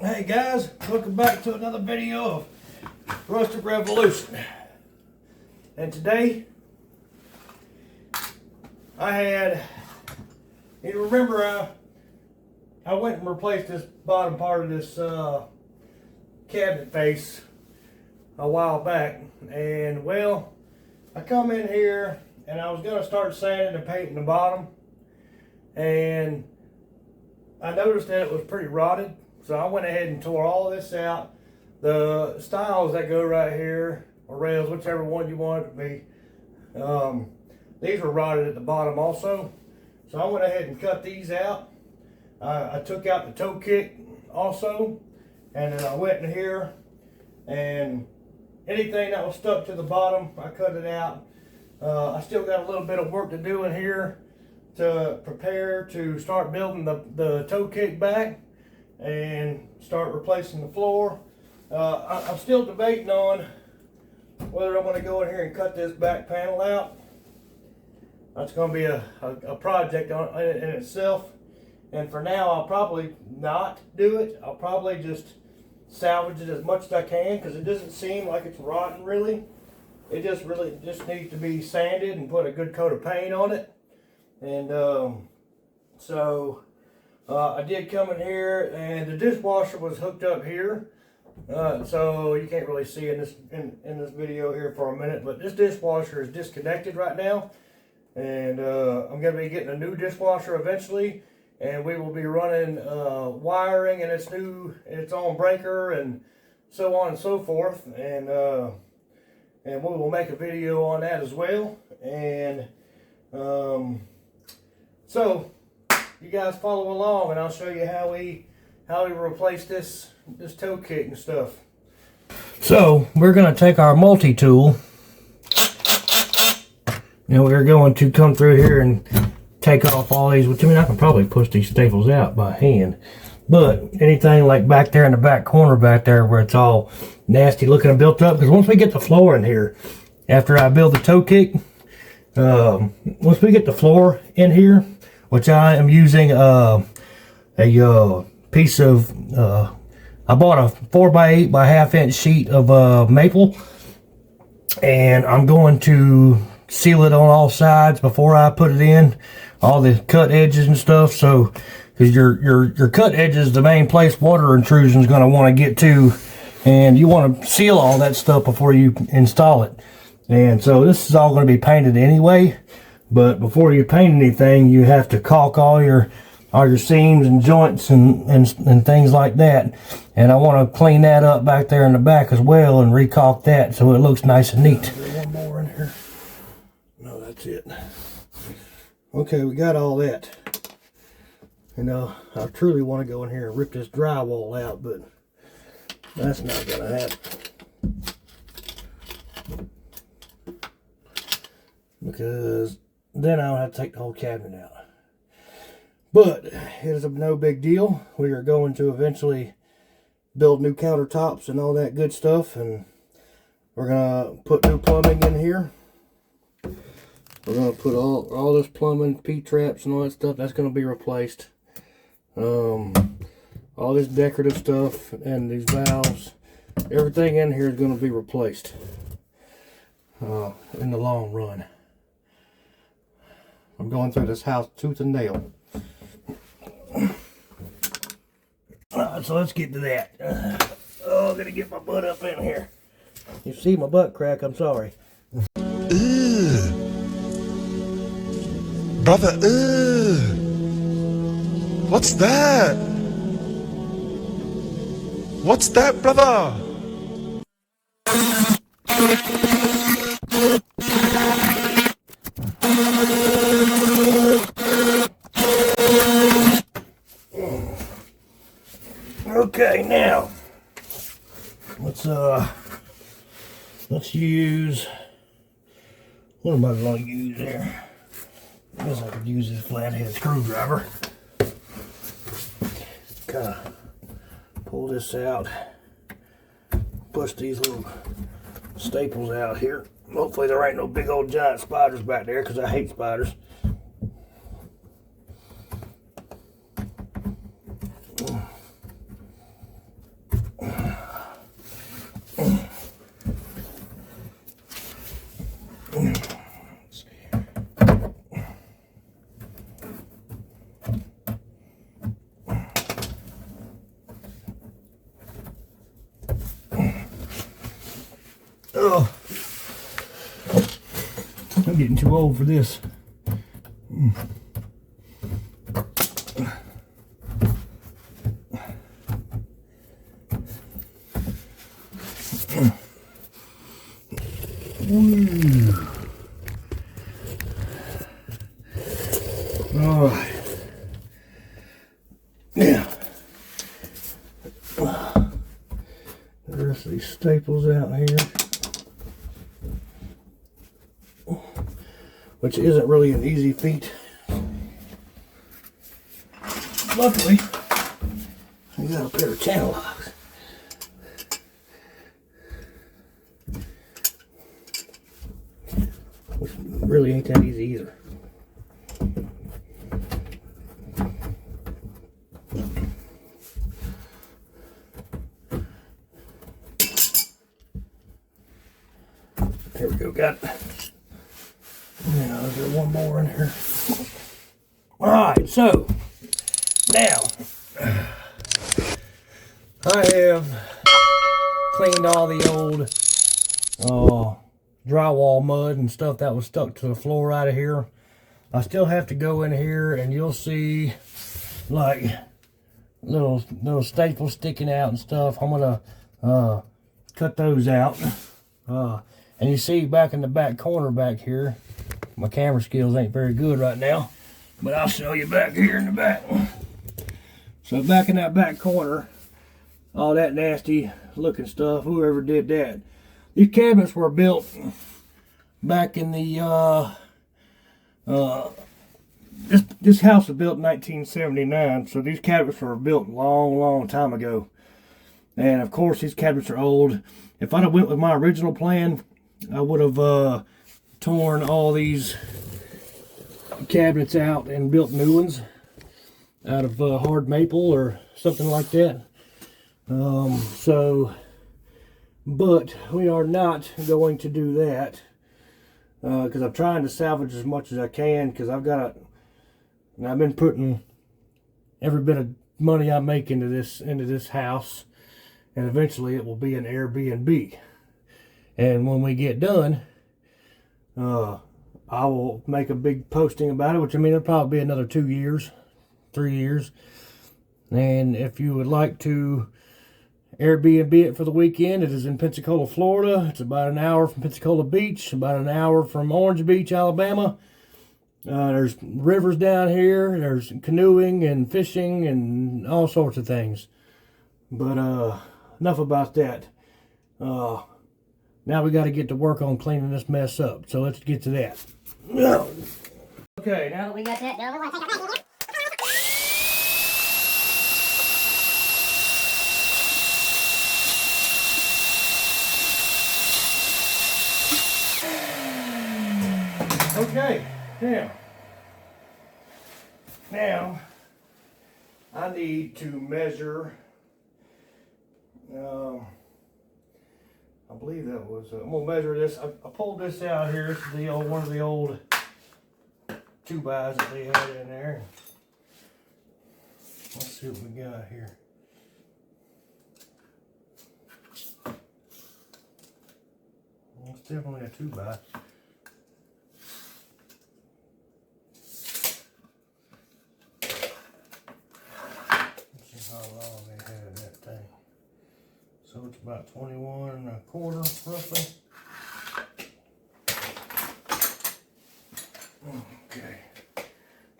Hey guys, welcome back to another video of Rustic Revolution. And today, you remember I went and replaced this bottom part of this cabinet face a while back. And well, I come in here and I was gonna start sanding and painting the bottom. And I noticed that it was pretty rotted. So I went ahead and tore all of this out. The stiles that go right here, or rails, whichever one you want it to be, these were rotted at the bottom also. So I went ahead and cut these out. I took out the toe kick also, and then I went in here and anything that was stuck to the bottom, I cut it out. I still got a little bit of work to do in here to prepare to start building the toe kick back and start replacing the floor. I'm still debating on whether I'm going to go in here and cut this back panel out. That's going to be a project in itself. And for now, I'll probably not do it. I'll probably just salvage it as much as I can because it doesn't seem like it's rotten really. It just needs to be sanded and put a good coat of paint on it. And I did come in here, and the dishwasher was hooked up here, so you can't really see in this video here for a minute. But this dishwasher is disconnected right now, and I'm going to be getting a new dishwasher eventually, and we will be running wiring and its own breaker and so on and so forth, and we will make a video on that as well. And so you guys follow along and I'll show you how we replace this toe kick and stuff. So we're going to take our multi-tool and we're going to come through here and take off all these. Which, I mean, I can probably push these staples out by hand, but anything like back there in the back corner back there where it's all nasty looking and built up, because once we get the floor in here, after I build the toe kick, once we get the floor in here, which I am using a piece of, I bought a 4x8 by 1/2 inch sheet of maple, and I'm going to seal it on all sides before I put it in, all the cut edges and stuff. So, because your cut edges is the main place water intrusion is going to want to get to, and you want to seal all that stuff before you install it. And so this is all going to be painted anyway. But before you paint anything, you have to caulk all your seams and joints and things like that. And I want to clean that up back there in the back as well and recaulk that so it looks nice and neat. One more in here. No, that's it. Okay, we got all that. And I truly want to go in here and rip this drywall out, but that's not going to happen. Because then I'll have to take the whole cabinet out. But it is no big deal. We are going to eventually build new countertops and all that good stuff, and we're gonna put new plumbing in here. We're gonna put all this plumbing, P-traps and all that stuff, that's gonna be replaced. All this decorative stuff and these valves, everything in here is gonna be replaced in the long run. I'm going through this house tooth and nail. So let's get to that. I'm gonna get my butt up in here. You see my butt crack, I'm sorry. Ugh. Brother, ugh. What's that? What's that, brother? Okay, now let's use, what am I going to use here? I guess I could use this flathead screwdriver. Kind of pull this out, push these little staples out here. Hopefully there ain't no big old giant spiders back there, because I hate spiders. getting too old for this. All right. Now, the rest of these staples out here, which isn't really an easy feat. Luckily, I got a pair of channel locks. Which really ain't that easy either. There we go, got it. Now, is there one more in here? Alright, so now I have cleaned all the old drywall mud and stuff that was stuck to the floor out of here. I still have to go in here and you'll see like little staples sticking out and stuff. I'm gonna cut those out. And you see back in the back corner back here, my camera skills ain't very good right now, but I'll show you back here in the back. So back in that back corner, all that nasty looking stuff, whoever did that. These cabinets were built back in the, this house was built in 1979, so these cabinets were built a long time ago. And of course these cabinets are old. If I'd have went with my original plan, I would have torn all these cabinets out and built new ones out of hard maple or something like that. But we are not going to do that because I'm trying to salvage as much as I can, because I've been putting every bit of money I make into this house, and eventually it will be an Airbnb. And when we get done, I will make a big posting about it, which I mean it'll probably be another 2 years, 3 years. And if you would like to Airbnb it for the weekend, it is in Pensacola, Florida. It's about an hour from Pensacola Beach, about an hour from Orange Beach, Alabama. There's rivers down here. There's canoeing and fishing and all sorts of things. But enough about that. Now we got to get to work on cleaning this mess up. So let's get to that. Okay, now that we got that done, we want to take our back. Okay, now I need to measure. I believe that was. I'm gonna measure this. I pulled this out here. This is one of the old 2x that they had in there. Let's see what we got here. It's definitely a 2x. How long they had that thing. So it's about 21 1/4 roughly. Okay.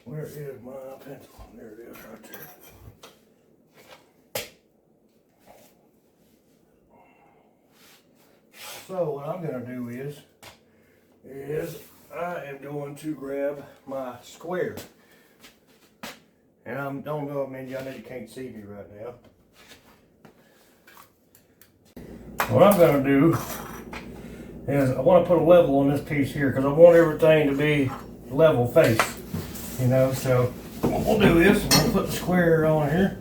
Where is my pencil? There it is right there. So what I'm going to do is I am going to grab my square. And I don't know, I know you can't see me right now. What I'm going to do is I want to put a level on this piece here because I want everything to be level face. You know, so what we'll do is we'll put the square on here,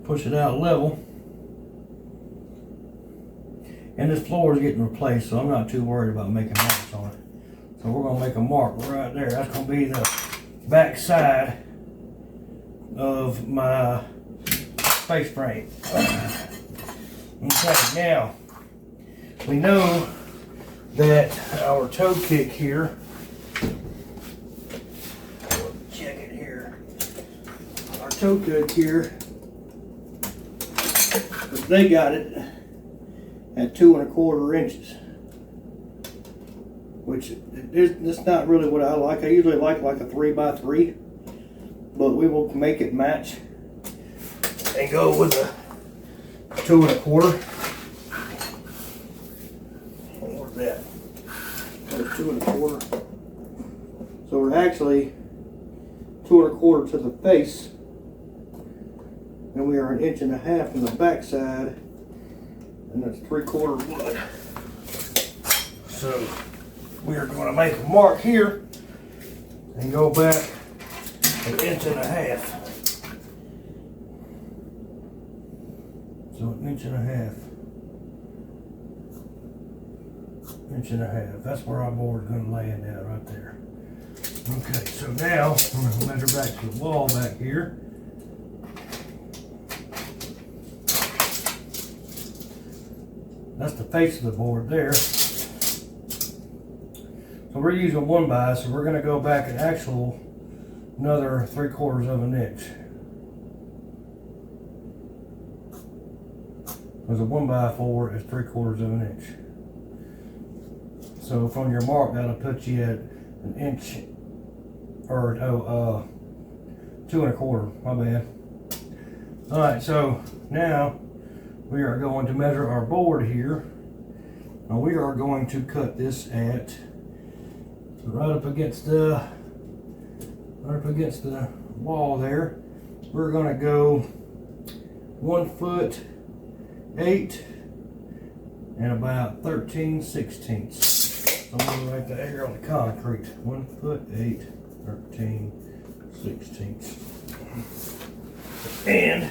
push it out level. And this floor is getting replaced, so I'm not too worried about making marks on it. So we're going to make a mark right there. That's going to be the back side of my face frame. Okay, now we know that our toe kick here, check it here, our toe kick here, they got it at 2 1/4 inches, which it's not really what I like. I usually like a 3x3, but we will make it match and go with a 2 1/4. Where's that? There's 2 1/4. So we're actually 2 1/4 to the face, and we are 1.5 inches from the back side, and that's 3/4 wood. So we are going to make a mark here and go back 1.5 inches. So 1.5 inches. 1.5 inches. That's where our board is going to land at right there. Okay, so now I'm going to measure back to the wall back here. That's the face of the board there. So we're using 1x, so we're going to go back an actual another 3/4 inch. Because a 1x4 is 3/4 inch. So from your mark, that'll put you at 1 inch, or 2 1/4. My bad. All right, so now we are going to measure our board here. Now we are going to cut this at right up against the wall there. We're going to go 1'8" and about 13/16. I'm going to write that here on the concrete. 1'8", 13/16. And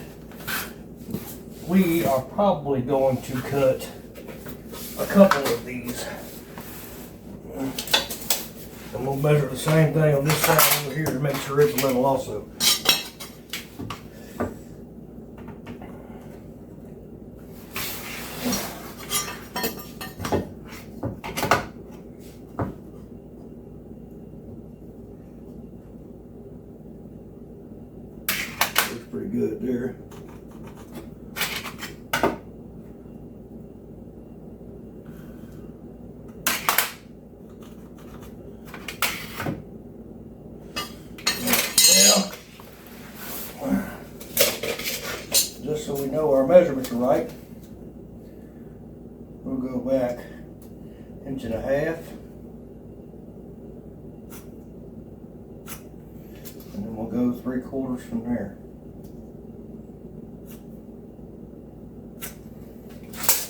we are probably going to cut a couple of these. And we'll measure the same thing on this side over here to make sure it's level also. Looks pretty good there. Just so we know our measurements are right, we'll go back 1.5 inches, and then we'll go 3/4 from there.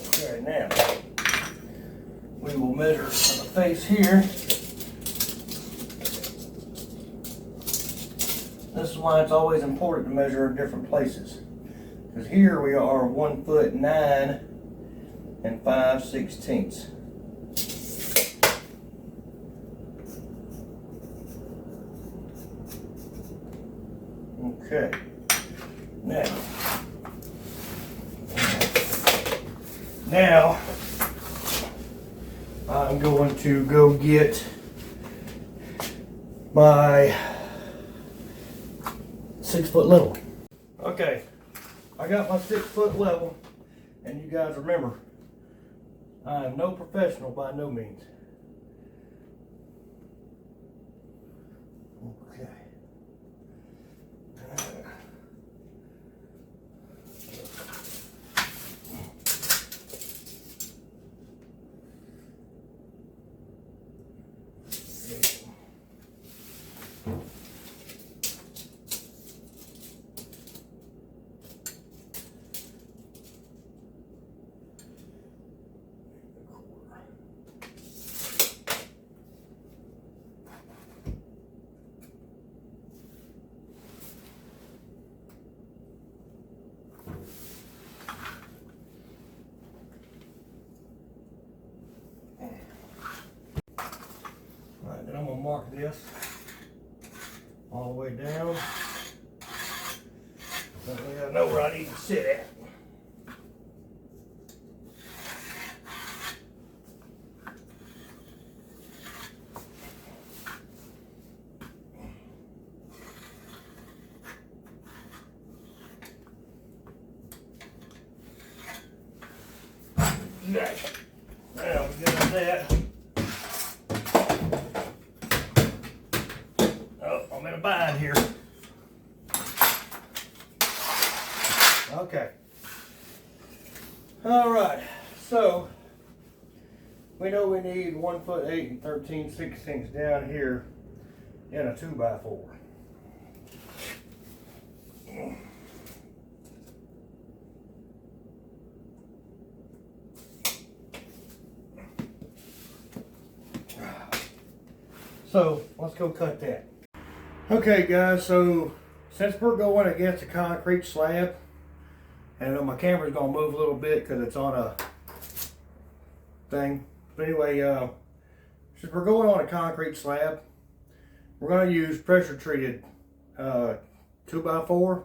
Okay, now we will measure from the face here. This is why it's always important to measure in different places. Because here we are 1'9" and 5/16. Okay. Now I'm going to go get my 6-foot level. Okay. I got my 6-foot level, and you guys remember, I am no professional by no means. Okay. Then I'm gonna mark this all the way down. That way I know where I need to sit at. in a bind here. Okay. All right. So we know we need 1 foot 8 13/16 down here in a 2x4. So let's go cut that. Okay guys, so since we're going against a concrete slab, and my camera's gonna move a little bit because it's on a thing. But anyway, since we're going on a concrete slab, we're gonna use pressure treated 2x4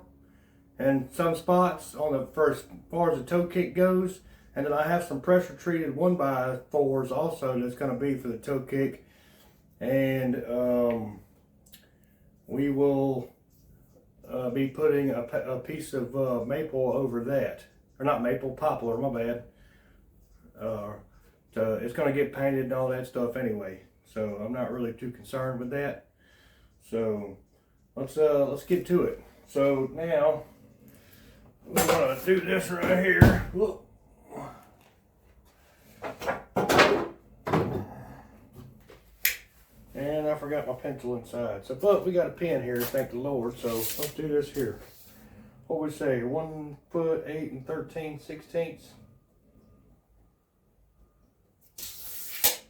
and some spots on the first, as far as the toe kick goes, and then I have some pressure treated 1x4s also that's gonna be for the toe kick. And we will be putting a piece of maple over that, or not maple, poplar, my bad. So it's going to get painted and all that stuff anyway, so I'm not really too concerned with that. So let's get to it. So now we're going to do this right here. Look. And I forgot my pencil inside. So, but we got a pen here, thank the Lord. So let's do this here. What we say, 1 foot 8 13/16.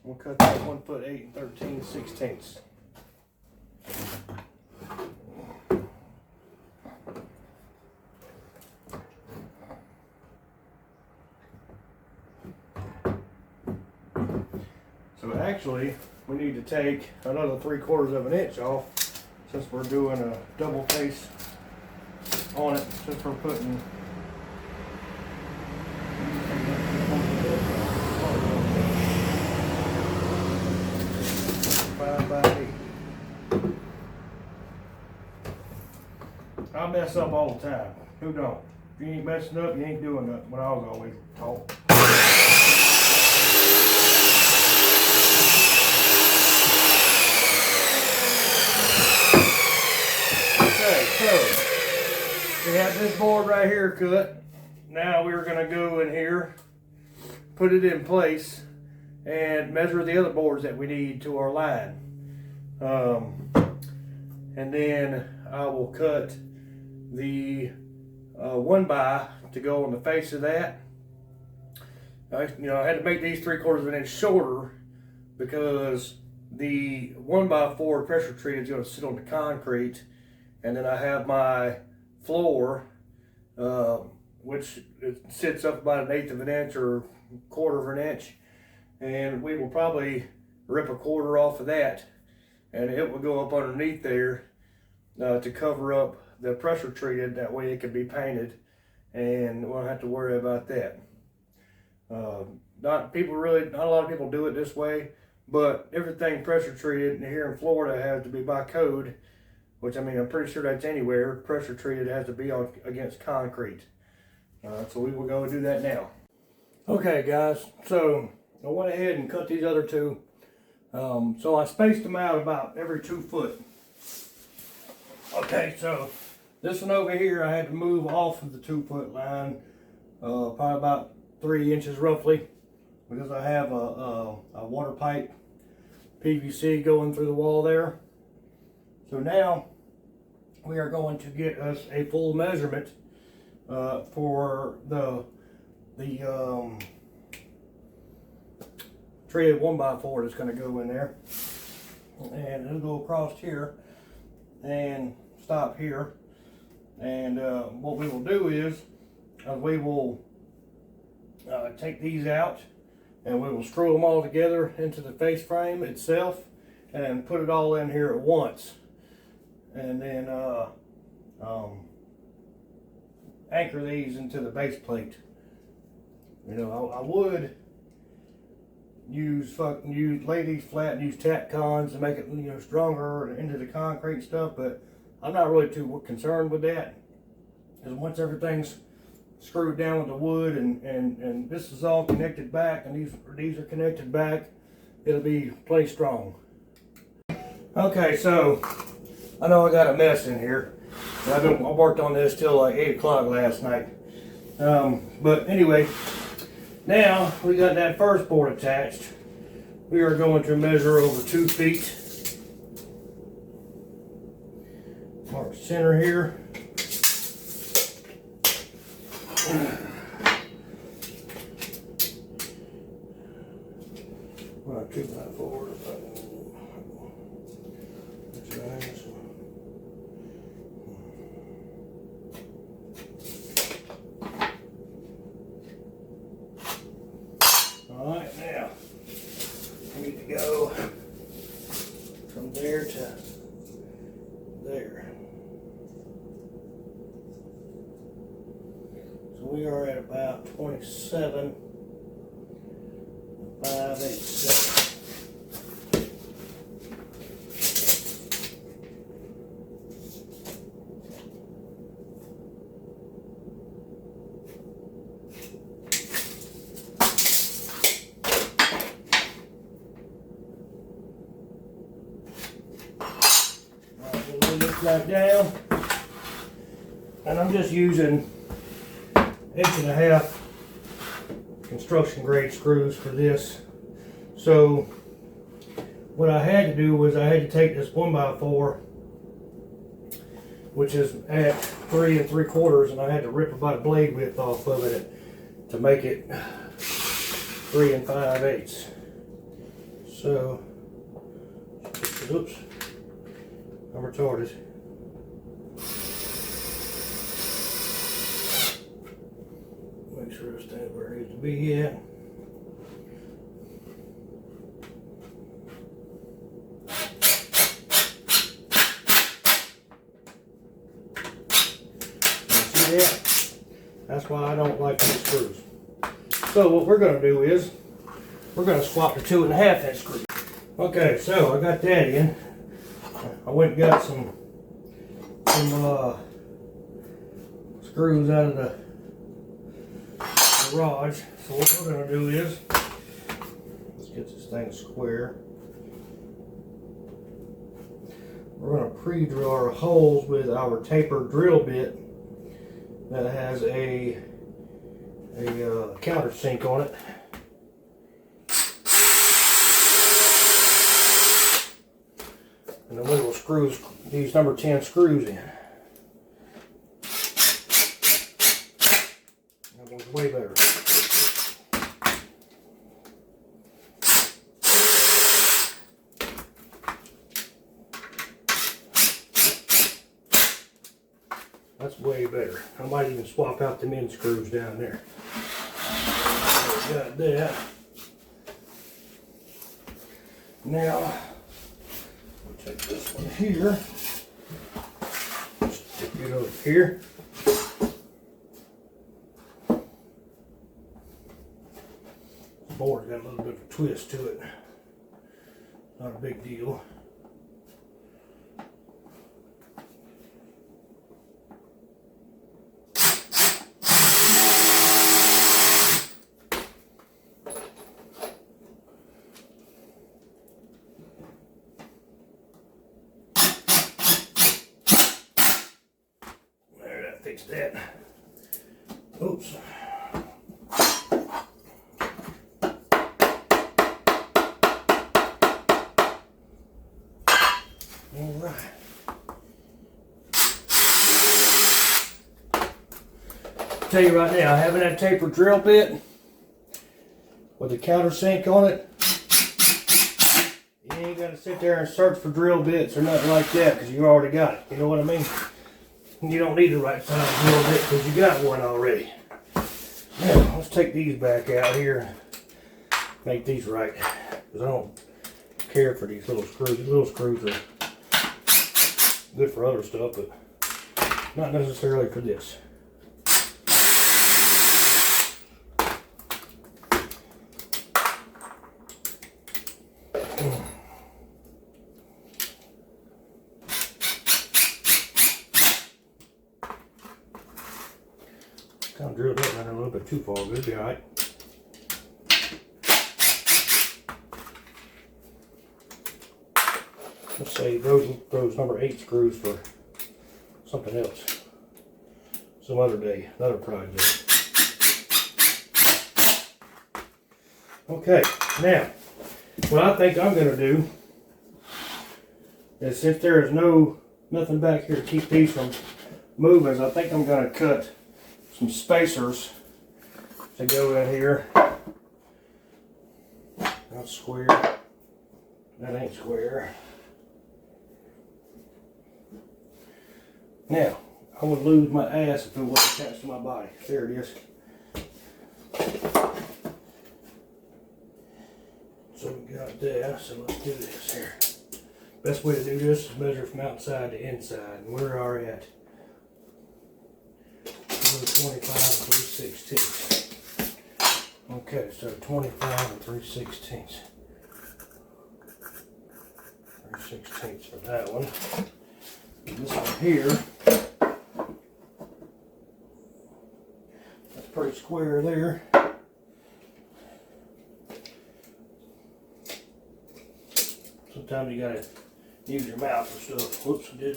We'll cut that 1 foot 8 13/16. So actually, we need to take another 3/4 of an inch off, since we're doing a double face on it, since we're putting 5x8. I mess up all the time. Who don't? If you ain't messing up, you ain't doing nothing. When I was always taught. So, we have this board right here cut. Now we're going to go in here, put it in place, and measure the other boards that we need to our line. And then I will cut the 1x to go on the face of that. I had to make these 3/4 of an inch shorter because the 1x4 pressure treated is going to sit on the concrete. And then I have my floor, which it sits up about 1/8 of an inch or 1/4 of an inch. And we will probably rip a 1/4 off of that. And it will go up underneath there to cover up the pressure treated. That way it can be painted and we won't have to worry about that. Not a lot of people do it this way, but everything pressure treated here in Florida has to be by code. Which, I mean, I'm pretty sure that's anywhere. Pressure treated has to be on against concrete. So we will go and do that now. Okay, guys. So I went ahead and cut these other two. So I spaced them out about every 2 foot. Okay, so this one over here I had to move off of the 2 foot line, probably about 3 inches roughly, because I have a water pipe PVC going through the wall there. So now we are going to get us a full measurement for the treated 1x4 that's going to go in there, and it'll go across here and stop here. And what we will do is we will take these out and we will screw them all together into the face frame itself and put it all in here at once. And then anchor these into the base plate. I would lay these flat and use tack cons to make it stronger into the concrete stuff, but I'm not really too concerned with that, because once everything's screwed down with the wood and this is all connected back and these are connected back, it'll be plenty strong. Okay, so I know I got a mess in here. I worked on this till like 8 o'clock last night. But anyway, now we got that first board attached. We are going to measure over 2 feet. Mark center here. Well, 2x4. That's right. All right, now I need to go from there to there. So we are at about 27, 5/8. Back down, and I'm just using 1.5" construction grade screws for this. So what I had to do was I had to take this 1x4, which is at 3 3/4, and I had to rip about a blade width off of it to make it 3 5/8. So, oops, I'm retarded. Make sure it stays where it needs to be at. See that? That's why I don't like these screws. So what we're going to do is we're going to swap the 2.5" screw. Okay, so I got that in. I went and got some screws out of the garage. So what we're going to do is, let's get this thing square. We're going to pre-drill our holes with our tapered drill bit that has a countersink on it. And the little screws, these number 10 screws in. That one's way better. That's way better. I might even swap out the end screws down there. Got that. Now, take this one here, stick it over here. The board's got a little bit of a twist to it. Not a big deal. Fix that. Oops. All right. Tell you right now, having that tapered drill bit with a countersink on it, you ain't got to sit there and search for drill bits or nothing like that because you already got it. You know what I mean? You don't need the right size drill bit because you got one already. Now, let's take these back out here and make these right. Because I don't care for these little screws. These little screws are good for other stuff, but not necessarily for this. Kind of drilled that right a little bit too far, but it'll be alright. Let's save those number 8 screws for something else. Some other day, another project. Okay, now, what I think I'm going to do is, since there is nothing back here to keep these from moving, I think I'm going to cut some spacers to go in here. That's square. That ain't square. Now, I would lose my ass if it wasn't attached to my body. There it is. So we got that, so let's do this here. Best way to do this is measure from outside to inside. And where are we at? 25 and 3/16. Okay, so 25 and 3/16. 3/16 for that one. And this one here, that's pretty square there. Sometimes you gotta use your mouth for stuff. Whoops, I did.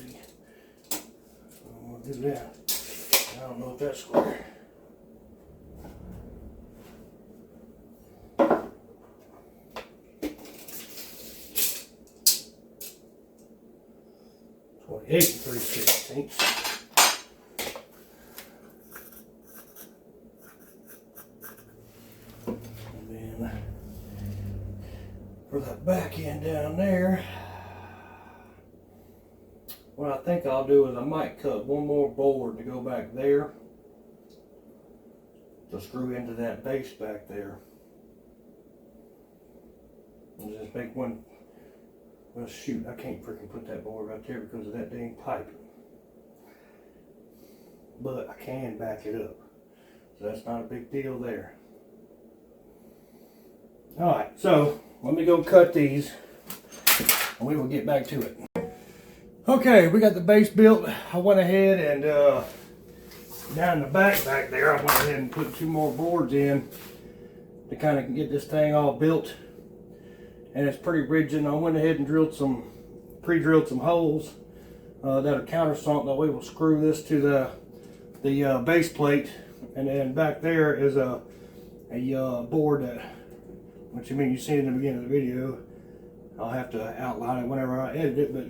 I'm gonna do that. I don't know if that's square. And 3/16. And then for that back end down there, what I think I'll do is I might cut one more board to go back there to screw into that base back there. And just make one. Well, shoot, I can't freaking put that board right there because of that dang pipe. But I can back it up. So that's not a big deal there. Alright, so let me go cut these and we will get back to it. Okay, we got the base built. I went ahead and down the back there, I went ahead and put 2 more boards in to kind of get this thing all built. And it's pretty rigid. I went ahead and pre-drilled some holes that are countersunk. That way we'll screw this to the base plate, and then back there is a board that, which you see in the beginning of the video. I'll have to outline it whenever I edit it, but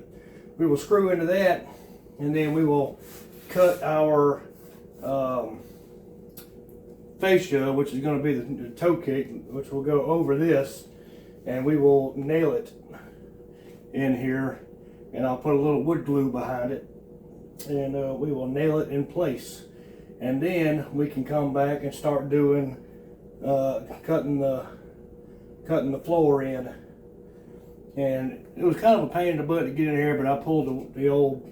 we will screw into that, and then we will cut our fascia, which is going to be the toe kick, which will go over this. And we will nail it in here, and I'll put a little wood glue behind it, and we will nail it in place. And then we can come back and start doing cutting the floor in. And it was kind of a pain in the butt to get in here, but I pulled the old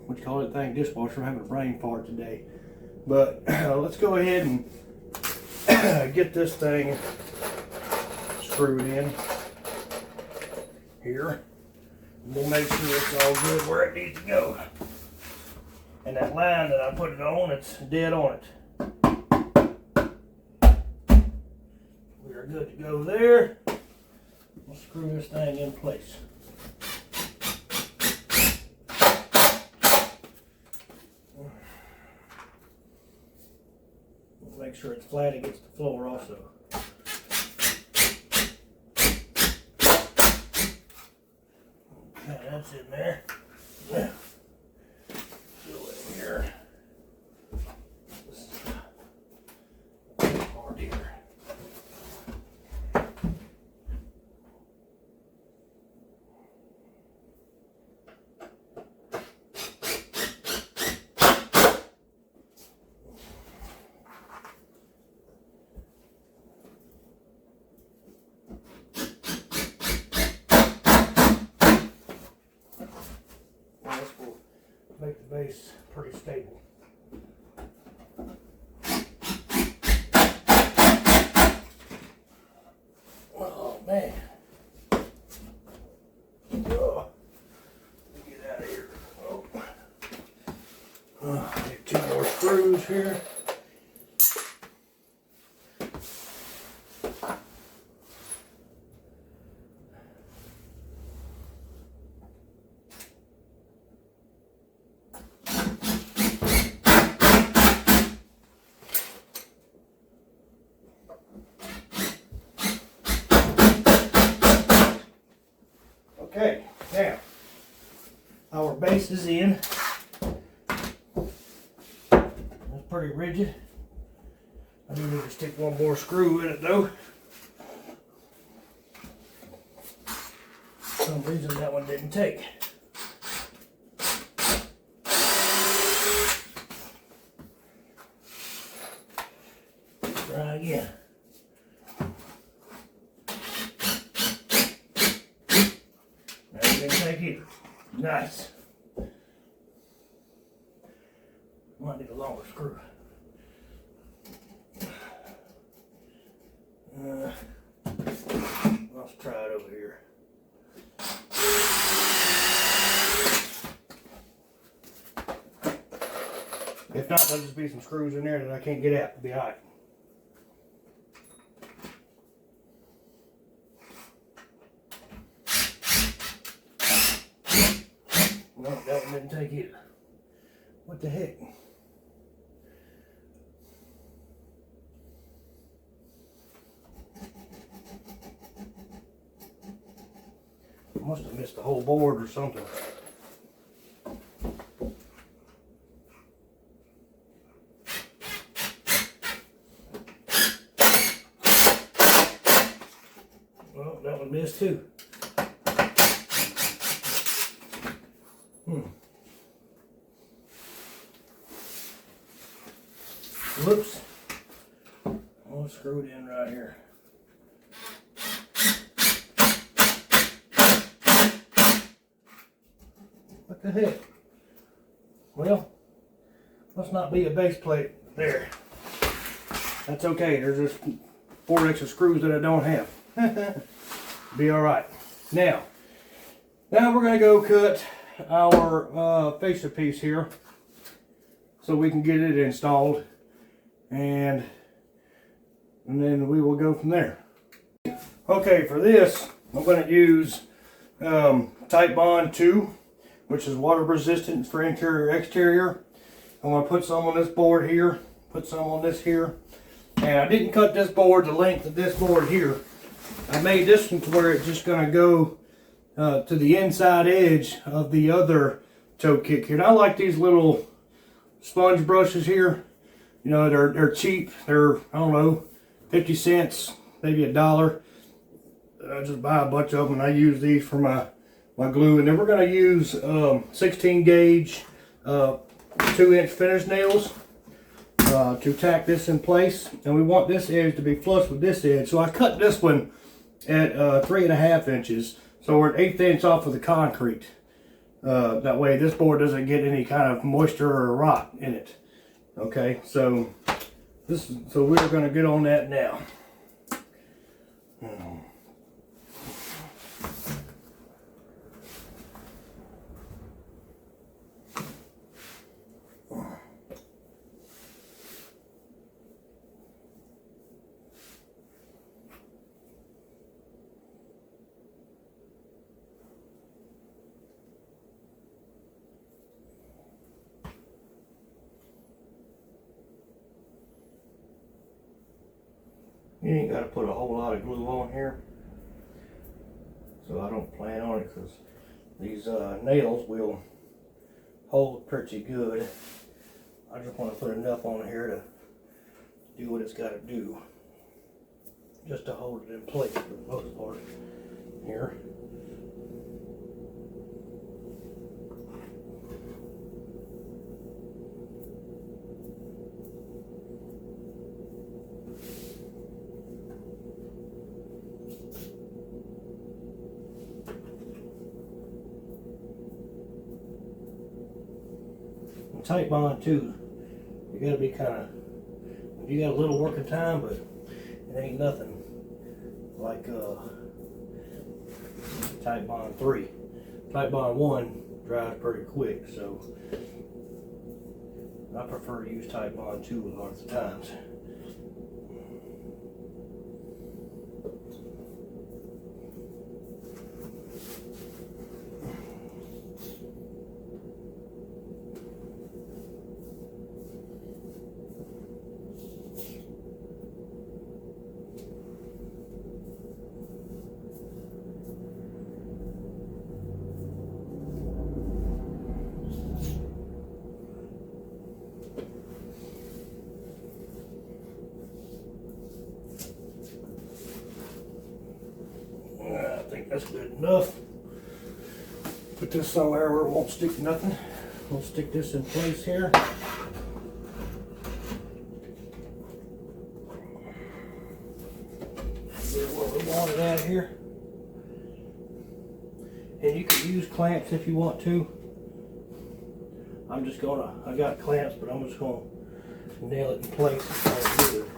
what you call it thing, dishwasher. I'm having a brain fart today, but let's go ahead and get this thing screwed in here. We'll make sure it's all good where it needs to go. And that line that I put it on, it's dead on it. We are good to go there. We'll screw this thing in place. Make sure it's flat against the floor also. Okay, that's in there. Now, go in here. This is hard here. Make the base pretty stable. Oh man. Oh, get out of here. Oh. Get 2 more screws here. Okay, now our base is in. It's pretty rigid. I do need to stick one more screw in it though. For some reason that one didn't take. Try again. That didn't take either. Nice. Might need a longer screw. Let's try it over here. If not, there'll just be some screws in there that I can't get out. It'll be alright. No, that one didn't take either. What the heck? Must have missed the whole board or something. Well, that one missed too. Whoops. I'll screw it in right here. What the heck? Well, must not be a base plate there. That's okay. There's just 4 extra screws that I don't have. Be alright. Now we're going to go cut our fascia piece here so we can get it installed, and then we will go from there. Okay, for this I'm going to use Titebond 2, which is water resistant for interior exterior. I'm going to put some on this board here, put some on this here, and I didn't cut this board the length of this board here. I made this one to where it's just going to go to the inside edge of the other toe kick here. And I like these little sponge brushes here. You know, they're cheap. They're, I don't know, 50 cents, maybe $1. I just buy a bunch of them and I use these for my glue. And then we're going to use 16 gauge 2-inch finish nails to tack this in place. And we want this edge to be flush with this edge. So I cut this one at 3.5 inches. So we're an 1/8 inch off of the concrete. That way this board doesn't get any kind of moisture or rot in it. Okay, so we're going to get on that now. You ain't got to put a whole lot of glue on here, so I don't plan on it because these nails will hold pretty good. I just want to put enough on here to do what it's got to do, just to hold it in place for the most part here. Titebond too, you gotta be kind of, you got a little working time, but it ain't nothing like Titebond 3. Titebond 1 dries pretty quick, so I prefer to use Titebond 2 a lot of the times. that's good enough. Put this somewhere where it won't stick to nothing. We'll stick this in place here. Get what we want it at here. And you can use clamps if you want to. I got clamps, but I'm just gonna nail it in place. That's good.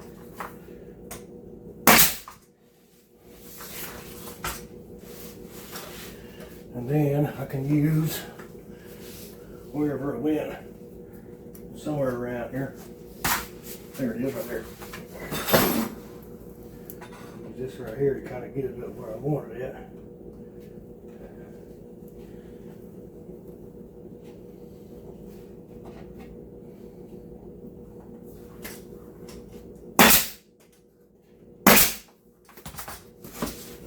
And then I can use wherever it went, somewhere around here. There it is right there. Use this right here to kind of get it up where I want it at.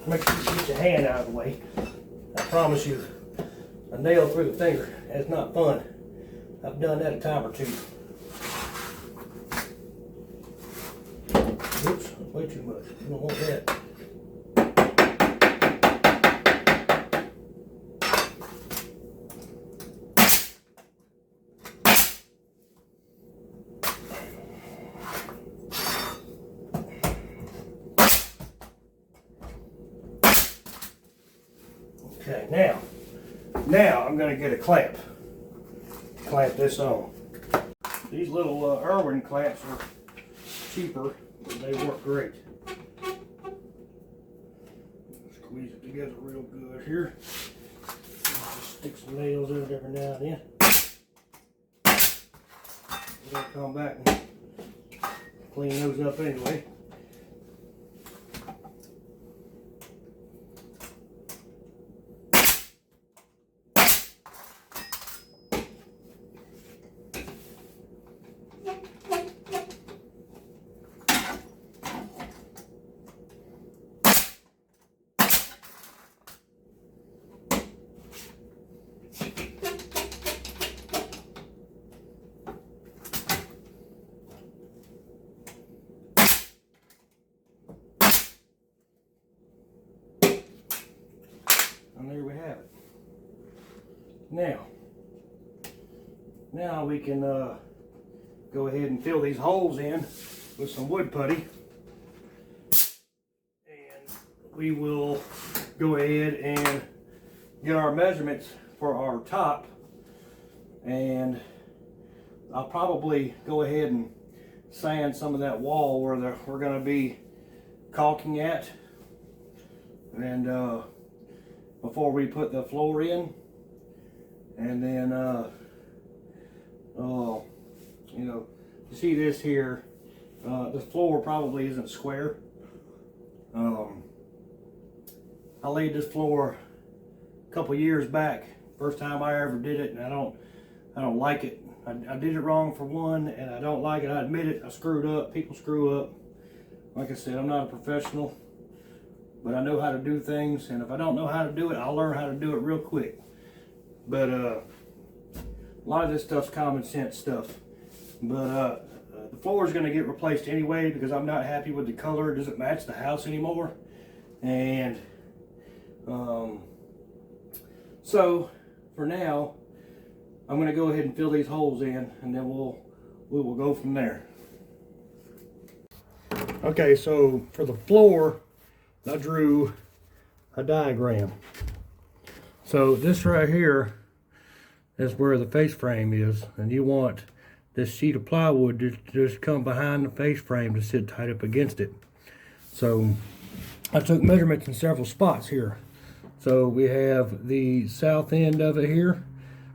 Make sure you get your hand out of the way. I promise you, a nail through the finger, that's not fun. I've done that a time or two. Oops, way too much. You don't want that. Okay, now I'm going to get a clamp. Clamp this on. These little Irwin clamps are cheaper, but they work great. Squeeze it together real good here. Just stick some nails in it every now and then. We're going to come back and clean those up anyway. And there we have it. Now we can go ahead and fill these holes in with some wood putty. And we will go ahead and get our measurements for our top. And I'll probably go ahead and sand some of that wall where we're going to be caulking at. And before we put the floor in, and then you know, you see this here, the floor probably isn't square. I laid this floor a couple years back, first time I ever did it, and I don't like it. I did it wrong for one, and I don't like it. I admit it. I screwed up. People screw up. Like I said, I'm not a professional, but I know how to do things, and if I don't know how to do it, I'll learn how to do it real quick. But a lot of this stuff's common sense stuff. But the floor is going to get replaced anyway because I'm not happy with the color. It doesn't match the house anymore. And so for now, I'm going to go ahead and fill these holes in, and then we will go from there. Okay, so for the floor, I drew a diagram. So this right here is where the face frame is, and you want this sheet of plywood to just come behind the face frame to sit tight up against it. So I took measurements in several spots here. So we have the south end of it here,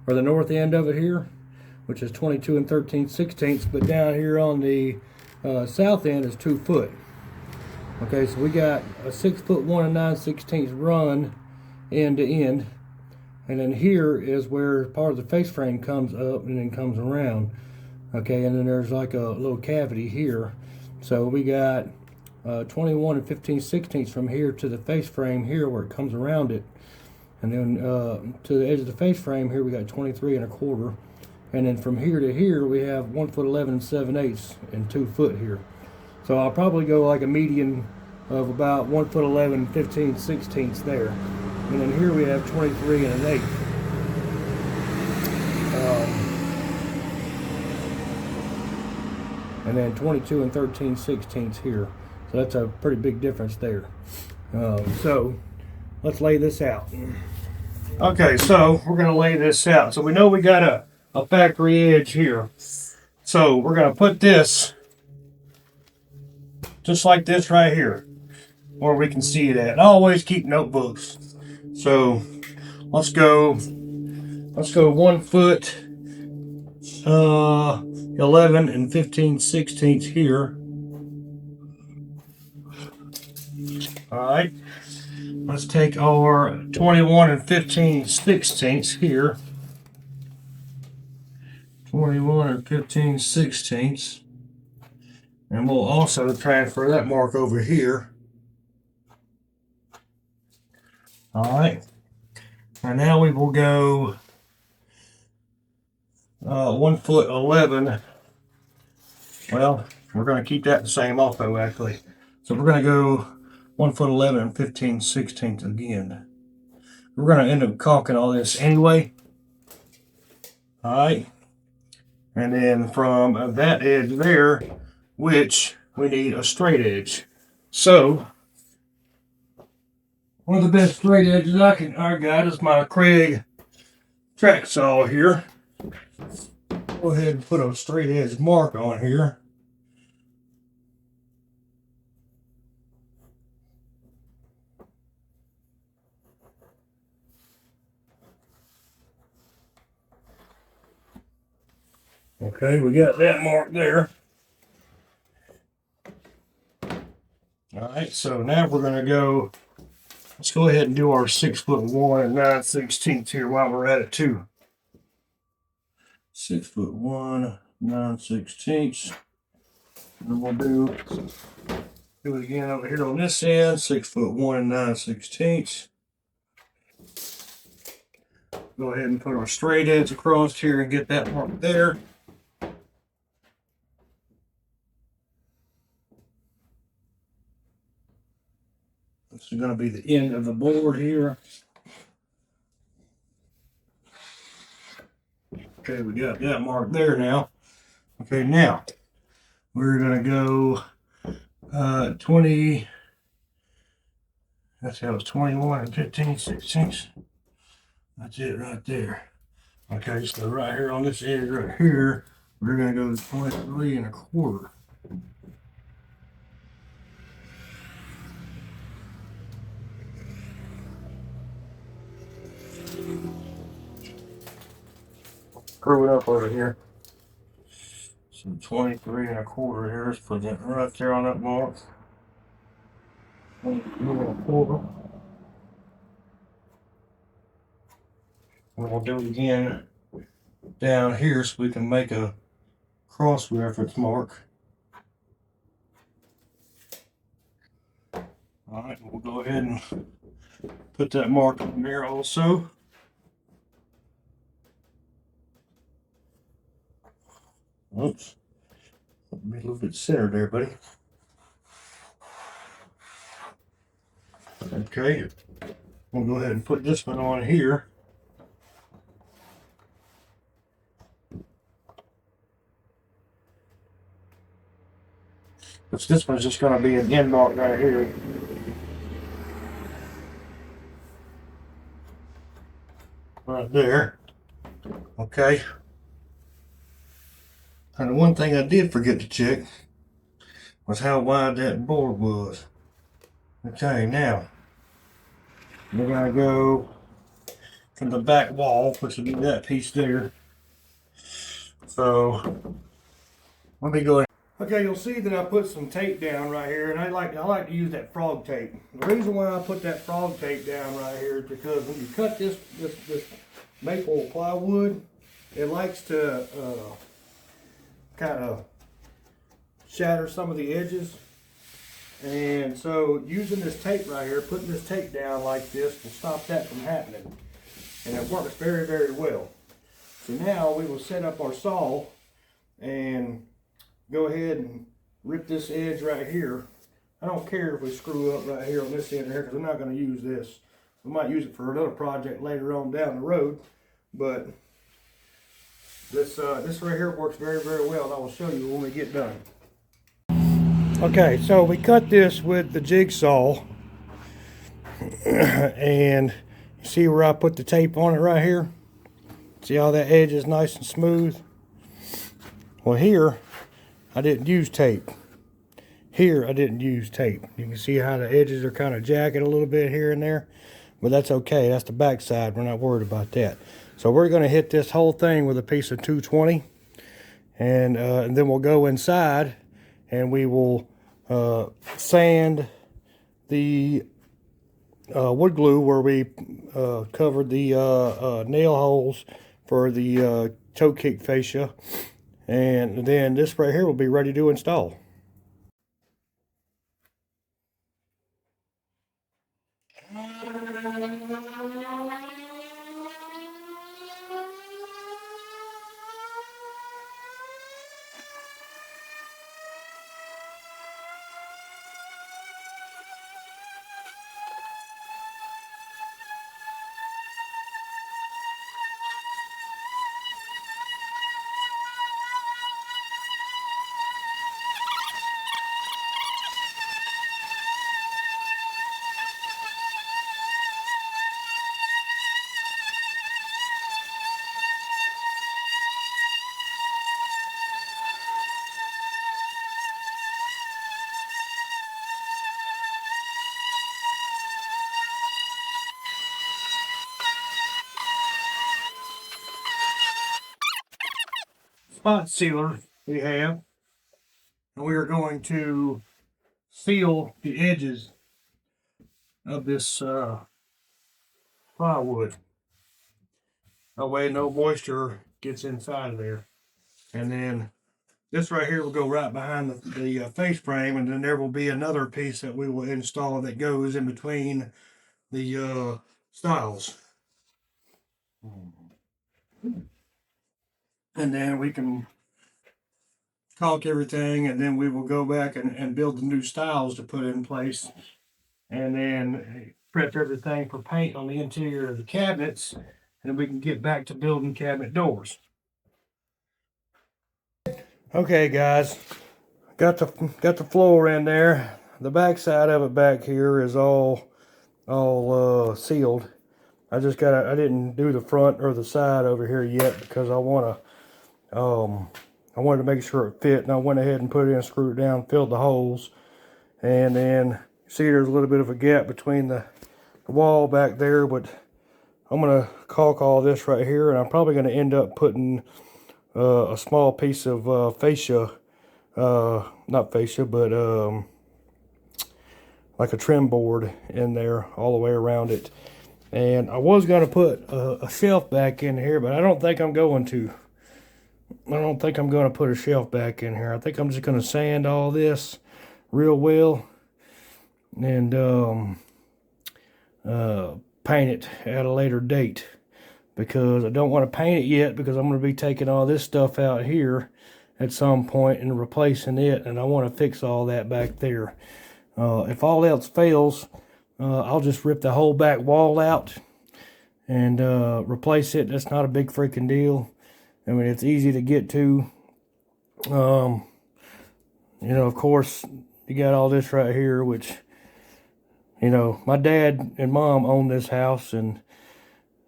or the north end of it here, which is 22 and 13/16, but down here on the south end is 2 foot. Okay, so we got a 6 foot 1 9/16 run end to end, and then here is where part of the face frame comes up and then comes around. Okay, and then there's like a little cavity here. So we got 21 and 15/16 from here to the face frame here where it comes around it, and then to the edge of the face frame here we got 23 1/4, and then from here to here we have 1 foot 11 7/8 and 2 foot here. So I'll probably go like a median of about 1 foot 11 15/16 there. And then here we have 23 and an eighth. And then 22 and 13/16 here. So that's a pretty big difference there. So let's lay this out. Okay, so we're gonna lay this out. So we know we got a factory edge here. So we're gonna put this just like this right here, where we can see it at. And always keep notebooks. So let's go 1 foot 11 and 15/16 here. All right, let's take our 21 and 15/16 here. 21 and 15/16, and we'll also transfer that mark over here. All right, and now we will go 1 foot 11. Well, we're going to keep that the same also, actually. So we're going to go 1 foot 11 and 15/16 again. We're going to end up caulking all this anyway. All right. And then from that edge there, which we need a straight edge. So one of the best straight edges I got is my Craig track saw here. Go ahead and put a straight edge mark on here. Okay, we got that mark there. All right, so now we're going to go, let's go ahead and do our 6'1" and 9/16 here while we're at it too. 6'1", 9/16. And we'll do it again over here on this end, 6'1" and 9/16. Go ahead and put our straight edge across here and get that mark there. This is going to be the end of the board here. Okay, we got that mark there now. Okay, now we're going to go 20. That's how it's 21 and 15/16. That's it right there. Okay, so right here on this edge right here, we're going to go 23 1/4. Screw it up over here. So 23 1/4 here. Let's put that right there on that mark. 23 1/4. And we'll do it again down here so we can make a cross reference mark. All right, we'll go ahead and put that mark on there also. Oops, be a little bit centered there, buddy. Okay, we'll go ahead and put this one on here. This one's just going to be an end mark right here. Right there. Okay. And the one thing I did forget to check was how wide that board was. Okay, now we're going to go from the back wall, which will be that piece there. So let me go ahead. Okay, you'll see that I put some tape down right here, and I like to use that frog tape. The reason why I put that frog tape down right here is because when you cut this maple plywood, it likes to kind of shatter some of the edges. And so using this tape right here, putting this tape down like this will stop that from happening. And it works very, very well. So now we will set up our saw and go ahead and rip this edge right here. I don't care if we screw up right here on this end here because I'm not going to use this. We might use it for another project later on down the road, but this right here works very, very well, and I will show you when we get done. Okay, so we cut this with the jigsaw, and you see where I put the tape on it right here? See how that edge is nice and smooth? Well, here I didn't use tape. Here I didn't use tape. You can see how the edges are kind of jagged a little bit here and there, but that's okay. That's the back side. We're not worried about that. So we're going to hit this whole thing with a piece of 220, and then we'll go inside and we will sand the wood glue where we covered the nail holes for the toe kick fascia, and then this right here will be ready to install. Spot sealer we have, and we are going to seal the edges of this plywood. That way no moisture gets inside of there. And then this right here will go right behind the face frame, and then there will be another piece that we will install that goes in between the stiles. And then we can caulk everything, and then we will go back and build the new stiles to put in place, and then prep everything for paint on the interior of the cabinets, and then we can get back to building cabinet doors. Okay guys, got the floor in there. The back side of it back here is all sealed. I didn't do the front or the side over here yet because I wanted to make sure it fit, and I went ahead and put it in, screwed it down, filled the holes, and then see there's a little bit of a gap between the wall back there, but I'm gonna caulk all this right here, and I'm probably gonna end up putting a small piece of fascia, not fascia, but like a trim board in there all the way around it. And I was gonna put a shelf back in here, but I don't think I'm going to. I don't think I'm going to put a shelf back in here. I think I'm just going to sand all this real well and paint it at a later date, because I don't want to paint it yet because I'm going to be taking all this stuff out here at some point and replacing it, and I want to fix all that back there. If all else fails, I'll just rip the whole back wall out and replace it. That's not a big freaking deal. I mean, it's easy to get to. You know, of course, you got all this right here, which, you know, my dad and mom own this house, and,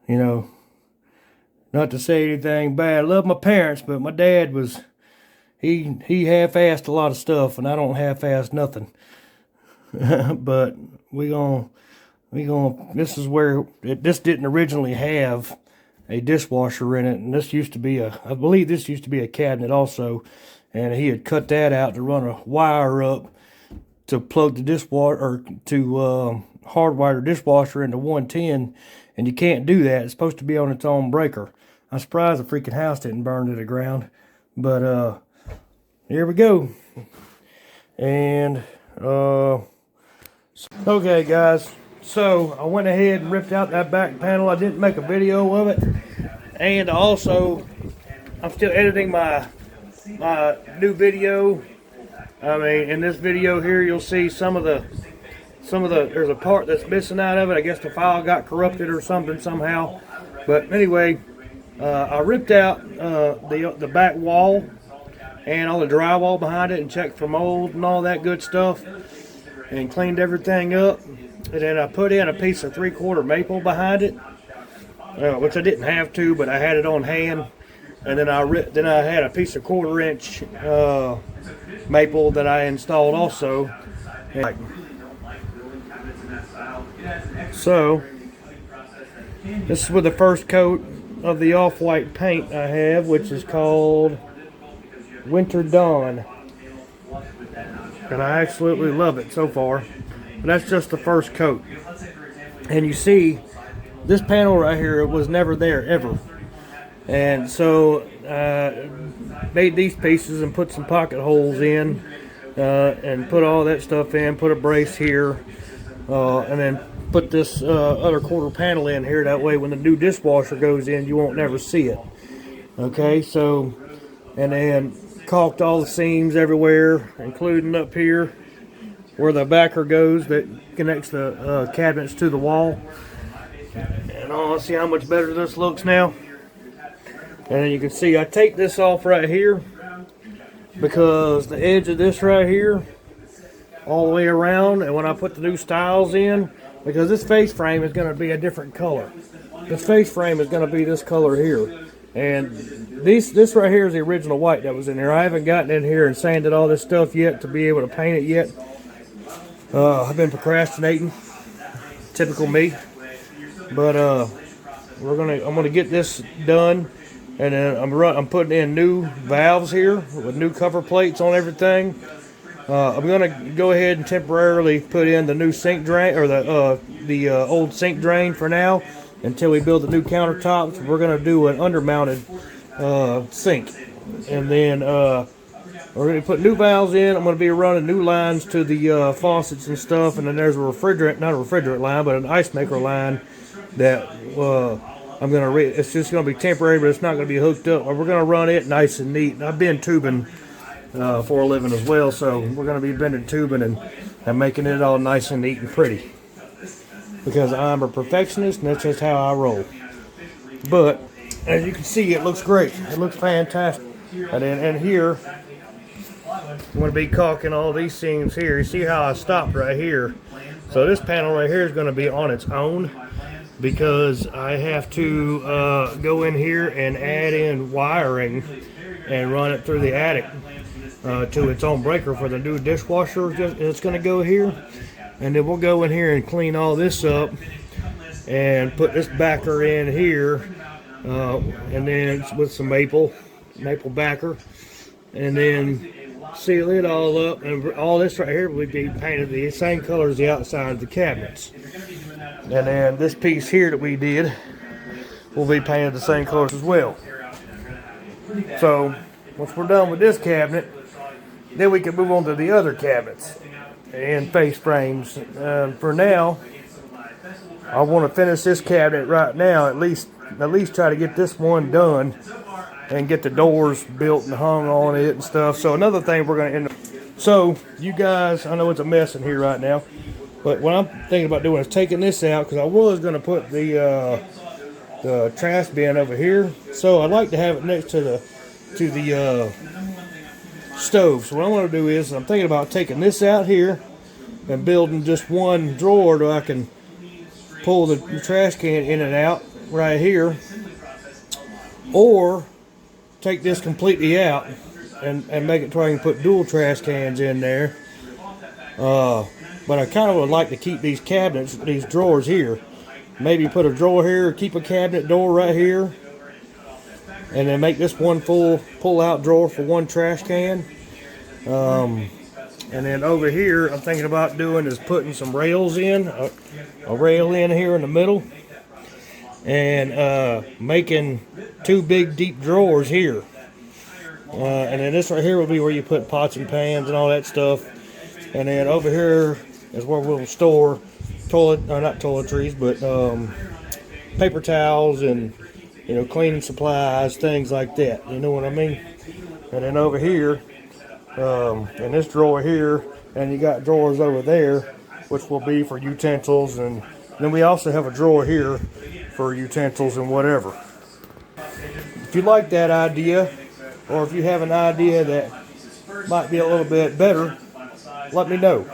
you know, not to say anything bad, I love my parents, but my dad was, he half-assed a lot of stuff, and I don't half-ass nothing. But this is where, this didn't originally have a dishwasher in it, and this used to be I believe this used to be a cabinet also, and he had cut that out to run a wire up to plug the dishwasher, or to hardwire the dishwasher into 110, and you can't do that. It's supposed to be on its own breaker. I'm surprised the freaking house didn't burn to the ground, but here we go. And okay guys, so I went ahead and ripped out that back panel. I didn't make a video of it, and also I'm still editing my new video. I mean, in this video here, you'll see some of the there's a part that's missing out of it. I guess the file got corrupted or something somehow. But anyway, I ripped out the back wall and all the drywall behind it and checked for mold and all that good stuff and cleaned everything up. And then I put in a piece of 3/4 maple behind it, which I didn't have to, but I had it on hand. And then I had a piece of 1/4 inch maple that I installed also. So this is with the first coat of the off-white paint I have, which is called Winter Dawn, and I absolutely love it so far. But that's just the first coat. And you see this panel right here, it was never there ever. And so made these pieces and put some pocket holes in and put all that stuff in, put a brace here, and then put this other 1/4 panel in here. That way when the new dishwasher goes in, you won't never see it. Okay, so, and then caulked all the seams everywhere, including up here where the backer goes that connects the cabinets to the wall. And let's see how much better this looks now. And you can see I take this off right here because the edge of this right here all the way around, and when I put the new stiles in, because this face frame is going to be a different color. This face frame is going to be this color here, and this right here is the original white that was in there. I haven't gotten in here and sanded all this stuff yet to be able to paint it yet. I've been procrastinating, typical me. But I'm gonna get this done, and then I'm putting in new valves here with new cover plates on everything. I'm gonna go ahead and temporarily put in the new sink drain, or the old sink drain for now until we build the new countertops. We're gonna do an undermounted sink, and then we're going to put new valves in. I'm going to be running new lines to the faucets and stuff. And then there's a refrigerant, not a refrigerant line, but an ice maker line that I'm going to it's just going to be temporary, but it's not going to be hooked up. We're going to run it nice and neat. And I've been tubing for a living as well, so we're going to be bending tubing and making it all nice and neat and pretty. Because I'm a perfectionist, and that's just how I roll. But as you can see, it looks great. It looks fantastic. And here, I'm going to be caulking all these seams here. You see how I stopped right here? So this panel right here is going to be on its own because I have to go in here and add in wiring and run it through the attic to its own breaker for the new dishwasher. It's going to go here, and then we'll go in here and clean all this up and put this backer in here, and then with some maple backer, and then seal it all up, and all this right here will be painted the same color as the outside of the cabinets. And then this piece here that we did will be painted the same colors as well. So once we're done with this cabinet, then we can move on to the other cabinets and face frames. For now, I want to finish this cabinet right now, at least try to get this one done and get the doors built and hung on it and stuff. So another thing we're going to end up. So you guys, I know it's a mess in here right now, but what I'm thinking about doing is taking this out, because I was going to put the trash bin over here. So I'd like to have it next to the stove. So what I want to do is I'm thinking about taking this out here and building just one drawer so I can pull the trash can in and out right here, or take this completely out and make it to where I can put dual trash cans in there. But I kind of would like to keep these cabinets, these drawers here. Maybe put a drawer here, keep a cabinet door right here, and then make this one full pull-out drawer for one trash can. And then over here, I'm thinking about doing is putting some rails in, a rail in here in the middle, and making two big deep drawers here. And then this right here will be where you put pots and pans and all that stuff. And then over here is where we'll store not toiletries, but paper towels and, you know, cleaning supplies, things like that. You know what I mean? And then over here, in this drawer here, and you got drawers over there, which will be for utensils, and then we also have a drawer here for utensils and whatever. If you like that idea, or if you have an idea that might be a little bit better, let me know.